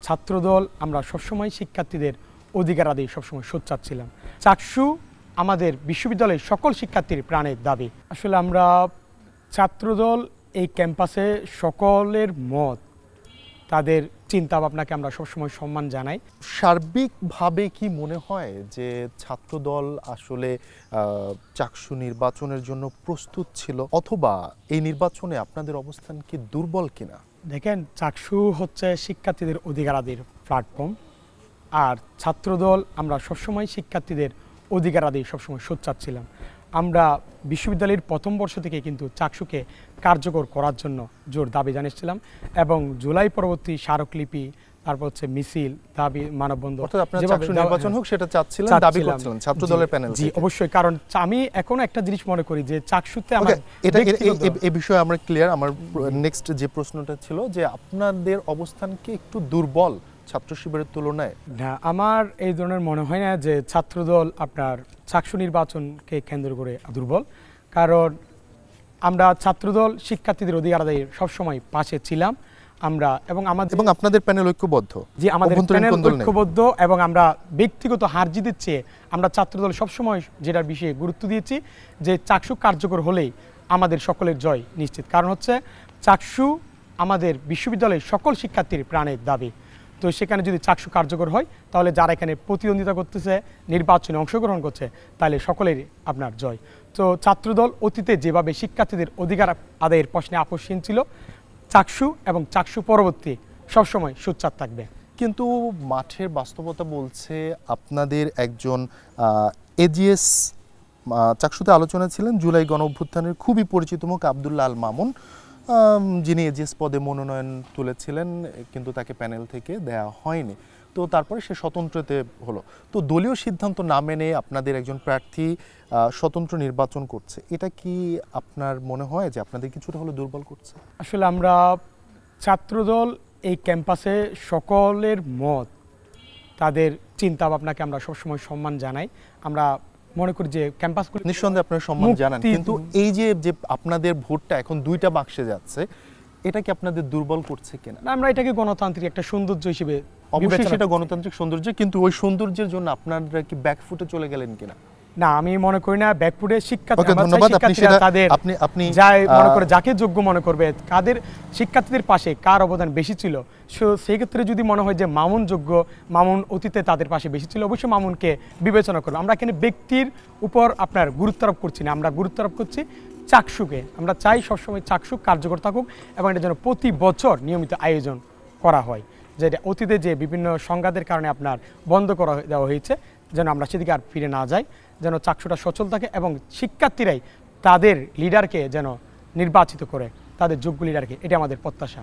ছাত্রদল আমরা সবসময় শিক্ষার্থীদের অধিকার আদায়ে সবসময় সোচ্চার ছিলাম। চাকসু আমাদের বিশ্ববিদ্যালয়ের সকল শিক্ষার্থীর প্রাণের দাবি। আসলে আমরা ছাত্রদল এই ক্যাম্পাসে সকলের মত, তাদের চিন্তা ভাবনাকে আমরা সবসময় সম্মান জানাই। সার্বিকভাবে কি মনে হয় যে ছাত্রদল আসলে চাকসু নির্বাচনের জন্য প্রস্তুত ছিল, অথবা এই নির্বাচনে আপনাদের অবস্থান কি দুর্বল কিনা? দেখেন, চাকসু হচ্ছে শিক্ষার্থীদের অধিকার আদায়ের প্ল্যাটফর্ম, আর ছাত্রদল আমরা সবসময় শিক্ষার্থীদের অধিকার আদায়ে সবসময় সোচ্চার ছিলাম। আমরা বিশ্ববিদ্যালয়ের প্রথম বর্ষ থেকে কিন্তু চাকসুকে কার্যকর করার জন্য জোর দাবি জানিয়েছিলাম, এবং জুলাই পরবর্তী স্মারকলিপি, তারপর হচ্ছে মিছিল, দাবি, মানববন্ধন, নির্বাচন হোক সেটা চাচ্ছিলেন, দাবি করছিলেন ছাত্রদলের প্যানেল। জি অবশ্যই, কারণ আমি এখনো একটা জিনিস মনে করি যে চাকসুতে এই বিষয়ে আমরা ক্লিয়ার। আমার নেক্সট যে প্রশ্নটা ছিল যে আপনাদের অবস্থান কি একটু দুর্বল ছাত্র শিবিরের তুলনায়? না, আমার এই ধরনের মনে হয় না যে ছাত্রদল আপনার চাকসু নির্বাচনকে কেন্দ্র করে দুর্বল, কারণ আমরা ছাত্রদল শিক্ষার্থীদের অধিকার আদায়ে সবসময় পাশে ছিলাম আমরা, এবং আপনাদের প্যানেল ঐক্যবদ্ধ। জি, আমাদের প্যানেল ঐক্যবদ্ধ, এবং আমরা ব্যক্তিগত হার জিতের চেয়ে আমরা ছাত্রদল সবসময় যেটার বিষয়ে গুরুত্ব দিয়েছি যে চাকসু কার্যকর হলেই আমাদের সকলের জয় নিশ্চিত। কারণ হচ্ছে চাকসু আমাদের বিশ্ববিদ্যালয়ের সকল শিক্ষার্থীর প্রাণের দাবি। তো সেখানে যদি চাকসু কার্যকর হয়, তাহলে যারা এখানে প্রতিদ্বন্দ্বিতা করতেছে, নির্বাচনে অংশগ্রহণ করছে, তাহলে সকলের আপনার জয়। তো ছাত্রদল অতীতে যেভাবে শিক্ষার্থীদের অধিকার আদায়ের প্রশ্নে আপোষহীন ছিল, চাকসু এবং চাকসু পরবর্তী সবসময় সোচ্চার থাকবে। কিন্তু মাঠের বাস্তবতা বলছে আপনাদের একজন এজিএস চাকসুতে আলোচনা ছিলেন জুলাই গণ অভ্যুত্থানের খুবই পরিচিত মুখ আব্দুল্লাহ আল মামুন, যিনি এজিএস পদে মনোনয়ন তুলেছিলেন, কিন্তু তাকে প্যানেল থেকে দেয়া হয়নি। তো তারপরে সে স্বতন্ত্রতে হলো। তো দলীয় সিদ্ধান্ত না মেনে আপনাদের একজন প্রার্থী স্বতন্ত্র নির্বাচন করছে, এটা কি আপনার মনে হয় যে আপনাদের কিছুটা হলো দুর্বল করছে? আসলে আমরা ছাত্রদল এই ক্যাম্পাসে সকলের মত, তাদের চিন্তা ভাবনাকে আমরা সবসময় সম্মান জানাই। আমরা মনে করি যে ক্যাম্পাসগুলো নিঃসন্দেহে আপনারা সম্মান জানান, কিন্তু এই যে আপনাদের ভোটটা এখন দুইটা বাক্সে যাচ্ছে, এটা কি আপনাদের দুর্বল করছে কিনা? আমরা এটাকে গণতান্ত্রিক একটা সৌন্দর্য হিসেবে, অবশ্যই সেটা গণতান্ত্রিক সৌন্দর্য, কিন্তু ওই সৌন্দর্যের জন্য আপনারা কি ব্যাকফুটে চলে গেলেন কিনা? না, আমি মনে করি না ব্যাকফুটে। যাকে যোগ্য মনে করবে, কাদের শিক্ষার্থীদের পাশে কার অবদান বেশি ছিল, সেই ক্ষেত্রে যদি মনে হয় যে মামুন যোগ্য, মামুন অতীতে তাদের পাশে বেশি ছিল, অবশ্যই মামুনকে বিবেচনা করবো। আমরা এখানে ব্যক্তির উপর আপনার গুরুত্ব আরোপ করছি না, আমরা গুরুত্ব আরোপ করছি চাকসুকে। আমরা চাই সবসময় চাকসু কার্যকর থাকুক, এবং এটা যেন প্রতি বছর নিয়মিত আয়োজন করা হয়, যেটা অতীতে যে বিভিন্ন সংঘাতের কারণে আপনার বন্ধ করা দেওয়া হয়েছে, যেন আমরা সেদিকে আর ফিরে না যাই, যেন চাকসুটা সচল থাকে, এবং শিক্ষার্থীরাই তাদের লিডারকে যেন নির্বাচিত করে, তাদের যোগ্য লিডারকে, এটা আমাদের প্রত্যাশা।